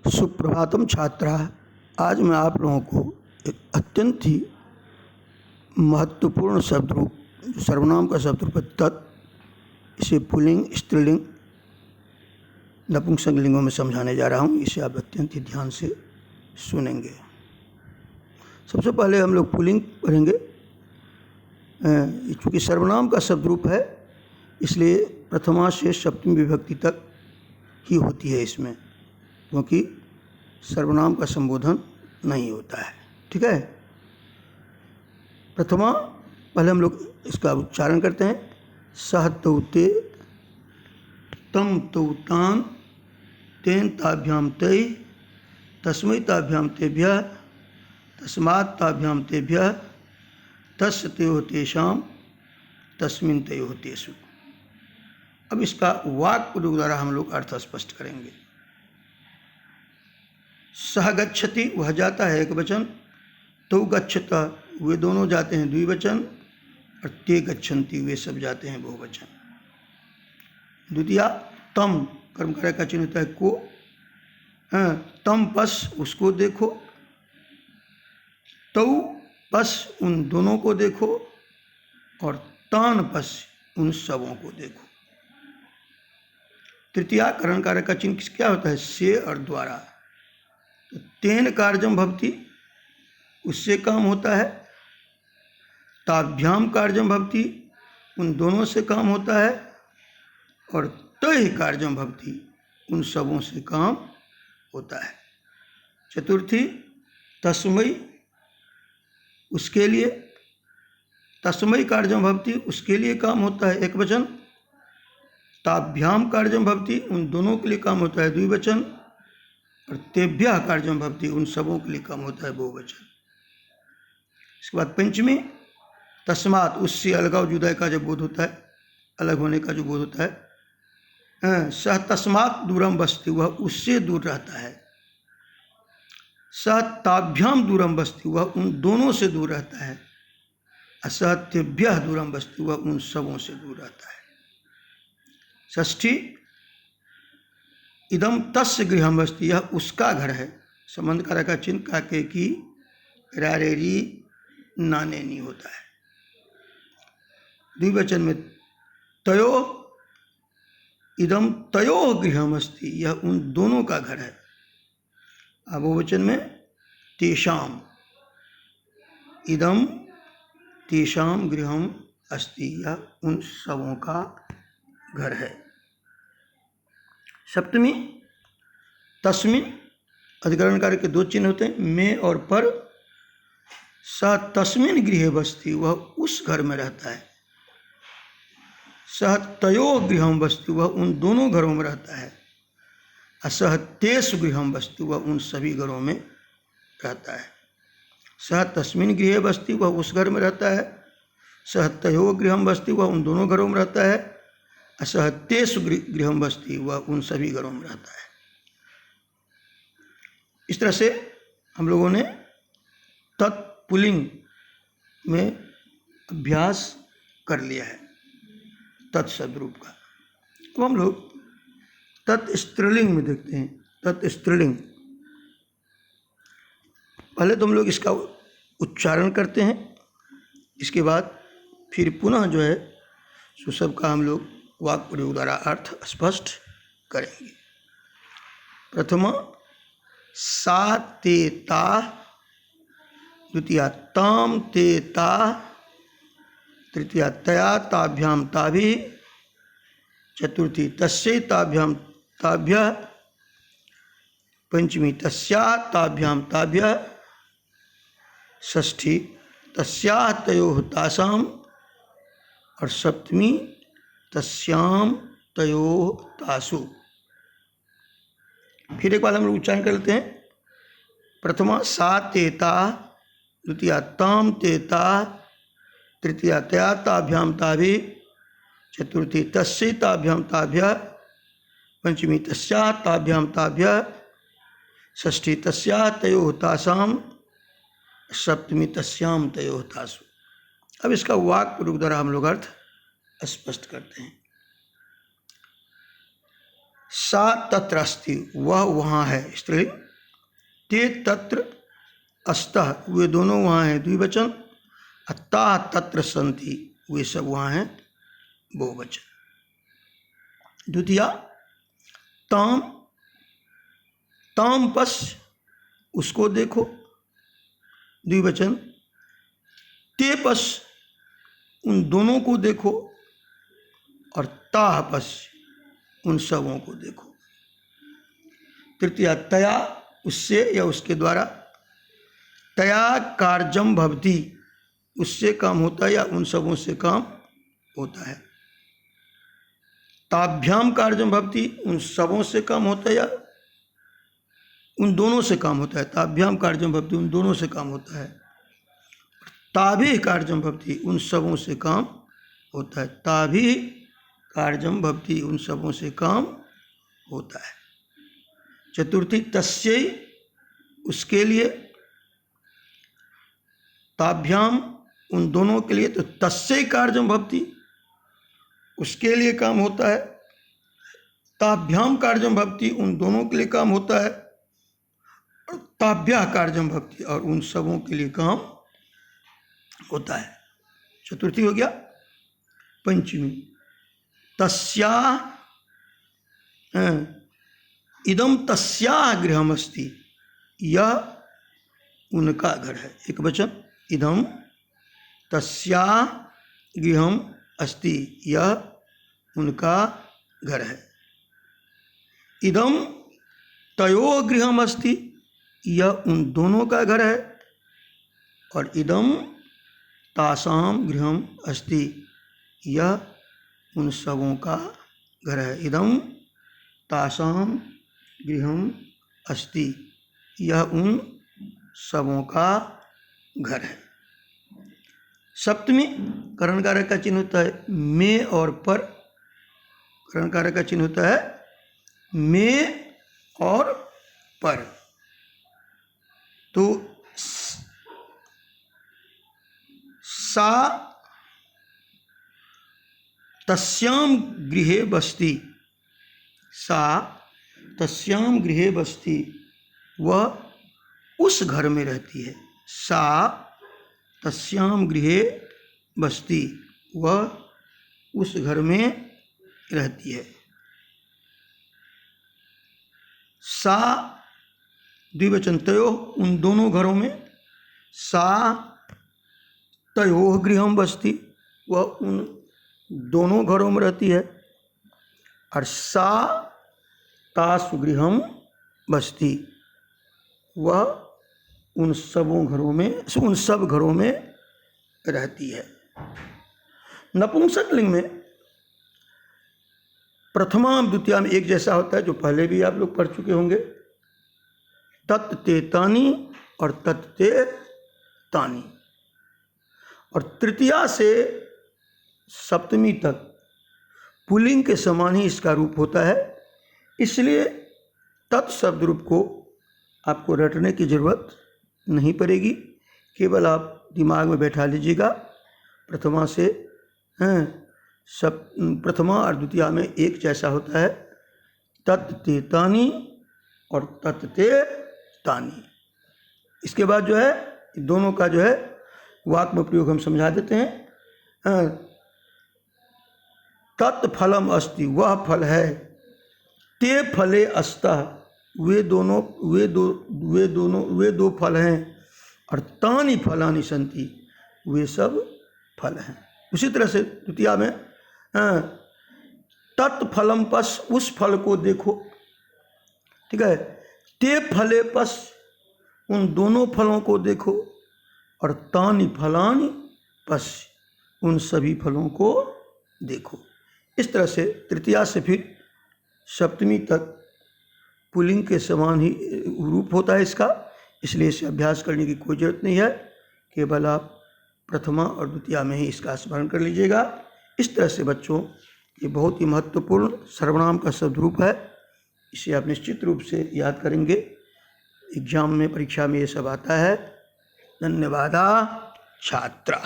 सुप्रभातम छात्रा। आज मैं आप लोगों को एक अत्यंत ही महत्वपूर्ण शब्द रूप जो सर्वनाम का शब्द रूप है तत्, इसे पुल्लिंग, स्त्रीलिंग, नपुंसक लिंगों में समझाने जा रहा हूँ। इसे आप अत्यंत ही ध्यान से सुनेंगे। सबसे पहले हम लोग पुल्लिंग पढ़ेंगे। चूँकि सर्वनाम का शब्द रूप है इसलिए प्रथमा से सप्तमी विभक्ति तक ही होती है इसमें, क्योंकि सर्वनाम का संबोधन नहीं होता है। ठीक है। प्रथमा, पहले हम लोग इसका उच्चारण करते हैं। सह तौ ते, तम तौ तान, तेन ताभ्याम तै, तस्मै ताभ्याम तेभ्यः, तस्मात् ताभ्याम तेभ्यः, तस्य तयोः तेषां, तस्मिन् तयोः तेषु। अब इसका वाक् प्रयोग द्वारा हम लोग अर्थ स्पष्ट करेंगे। सह गच्छति, वह जाता है, एक वचन। तौ गच्छता, वे दोनों जाते हैं, द्विवचन। और ते गच्छन्ति, वे सब जाते हैं, बहुवचन। द्वितीया तम, कर्मकारक का चिन्ह होता है को। तम पस, उसको देखो। तौ पस, उन दोनों को देखो। और तान पस, उन सबों को देखो। तृतीया कर्मकारक का चिन्ह क्या होता है? से और द्वारा। तो तेन कार्यम भवति, उससे काम होता है। ताभ्याम कार्यम भवति, उन दोनों से काम होता है। और तय कार्यम भवति, उन सबों से काम होता है। चतुर्थी तस्मै, उसके लिए। तस्मै कार्यम भवति, उसके लिए काम होता है, एक वचन। ताभ्याम कार्यम भवति, उन दोनों के लिए काम होता है, द्विवचन। और तेभ्यः कार्यम भवति, उन सबों के लिए काम होता है, बहुवचन। इसके बाद पंचमी तस्मात्, उससे अलगाव जुदाई का जब बोध होता है, अलग होने का जो बोध होता है। सह तस्मात् दूरम बस्ति, वह उससे दूर रहता है। सह ताभ्याम दूरम बस्ति, वह उन दोनों से दूर रहता है। सह तेभ्यः दूरम बस्ति, वह उन सबों से दूर रहता है। षष्ठी इदम तस्य गृहम बस्ति, यह उसका घर है। संबंध कारक का चिन्ह काके की रारेरी नाने नहीं होता है। द्विवचन में तयो इदम तयो गृहम अस्ति, यह उन दोनों का घर है। अब बहुवचन में तेषाम, इदम तेषाम गृहम अस्ति, यह उन सबों का घर है। सप्तमी तस्मिन, अधिकरण कार्य के दो चिन्ह होते हैं, में और पर। सह तस्मिन गृहे बस्ति, वह उस घर में रहता है। सह तयो गृहम बस्ति, वह उन दोनों घरों में रहता है। सह तेषु गृहम बस्ति, वह उन सभी घरों में रहता है। सह तस्मिन गृहे बस्ति, वह उस घर में रहता है। सह तयो गृहम बस्ति, वह उन दोनों घरों में रहता है। सह तेषु गृहम बस्ति, वह उन सभी घरों में रहता है। इस तरह से हम लोगों ने तत्पुल्लिंग में अभ्यास कर लिया है, तत्शब्द रूप का। अब हम लोग तत्स्त्रीलिंग में देखते हैं। तत्स्त्रीलिंग, पहले तो हम लोग इसका उच्चारण करते हैं, इसके बाद फिर पुनः जो है सो सबका हम लोग वाक् प्रयोग द्वारा अर्थ स्पष्ट करेंगे। प्रथमा सा ते ता, द्वितीया ताम ते ता, तृतीया तया ताभ्याम ताभि, चतुर्थी तस्यै ताभ्याम ताभ्यः, पंचमी तस्या ताभ्याम ताभ्यः, षष्ठी तस्याः तयोः तासाम, और सप्तमी तस्याम तयोः तासु। फिर एक बार हम लोग उच्चारण कर लेते हैं। प्रथमा सा ते ता, द्वितीया ताम ते ता, तृतीया तया ताभ्याम ताभि, चतुर्थी तस्यै ताभ्याम ताभ्यः, पंचमी तस्याः ताभ्याम ताभ्यः, षष्ठी तस्याः तयोः तासाम, सप्तमी तस्याम तयोः तासु। अब इसका वाक् प्रयोग द्वारा हम लोग अर्थ स्पष्ट करते हैं। सा तत्र अस्ति, वह वहाँ है, स्त्रीलिंग। ते तत्र अस्तः, वे दोनों वहाँ हैं, द्विवचन। अत्ता तत्र सन्ति, वे सब वहाँ हैं, बहुवचन। द्वितीया ताम, ताम पश्य, उसको देखो, द्विवचन। ते पश्य, उन दोनों को देखो, और ताह पश्य, उन सबों को देखो। तृतीया तया, उससे या उसके द्वारा। तया कार्यम भवति, उससे काम होता है या उन सबों से काम होता है। ताभ्याम कार्यम भवति, उन सबों से काम होता है या उन दोनों से काम होता है। ताभ्याम कार्यम भवति, उन दोनों से काम होता है। ताभि कार्यम भवति, उन सबों से काम होता है। ताभि कार्यम भवति, उन सबों से काम होता है। चतुर्थी तस्यै, उसके लिए। ताभ्याम, उन दोनों के लिए, तो तस्यै कार्यम भवति, उसके लिए काम होता है। ताभ्याम कार्यम भवति, उन दोनों के लिए काम होता है। और ताभ्याः कार्यम भवति, और उन सबों के लिए काम होता है। चतुर्थी हो गया। पंचमी तस्याः, इदम तस्याः गृहम् अस्ति, यह उनका घर है, एक वचन। इदम तस्याः गृहम् अस्ति, यह उनका घर है। इदम तयोः गृहम् अस्ति, यह उन दोनों का घर है। और इदम तासाम गृहम् अस्ति, यह उन सबों का घर है। इदम तासाम गृहम् अस्ति, यह उन सबों का घर है। सप्तमी करणकारक का चिन्ह होता है में और पर। करणकारक का चिन्ह होता है में और पर। तो सा तस्याम गृहे बस्ति, सा तस्याम गृहे बस्ति, वह उस घर में रहती है। सा तस्याम गृहे बस्ति, वह उस घर में रहती है। सा द्विवचन तयोः, उन दोनों घरों में। सा तयोः गृहम् बस्ति, वह उन दोनों घरों में रहती है। और सा तासु गृहम् बस्ति, वह उन सबों घरों में, उन सब घरों में रहती है। नपुंसक लिंग में प्रथमा द्वितीया में एक जैसा होता है, जो पहले भी आप लोग पढ़ चुके होंगे। तत् ते तानि और तत् ते तानि। और तृतीया से सप्तमी तक पुल्लिंग के समान ही इसका रूप होता है, इसलिए तत् शब्द रूप को आपको रटने की जरूरत नहीं पड़ेगी, केवल आप दिमाग में बैठा लीजिएगा। प्रथमा से प्रथमा और द्वितीया में एक जैसा होता है। तत् ते तानि और तत् ते तानि। इसके बाद जो है दोनों का जो है वाक्य में प्रयोग हम समझा देते हैं। तत् फलम अस्ति, वह फल है। ते फले अस्तः, वे दो फल हैं। और तानि फलानि सन्ति, वे सब फल हैं। उसी तरह से द्वितीया में तत्फलम पश, उस फल को देखो, ठीक है। ते फले पश, उन दोनों फलों को देखो। और तानि फलानि पश, उन सभी फलों को देखो। इस तरह से तृतीया से फिर सप्तमी तक पुल्लिंग के समान ही रूप होता है इसका, इसलिए इसे अभ्यास करने की कोई ज़रूरत नहीं है, केवल आप प्रथमा और द्वितीया में ही इसका स्मरण कर लीजिएगा। इस तरह से बच्चों ये बहुत ही महत्वपूर्ण सर्वनाम का शब्द रूप है, इसे आप निश्चित रूप से याद करेंगे। एग्जाम में, परीक्षा में ये सब आता है। धन्यवाद छात्रा।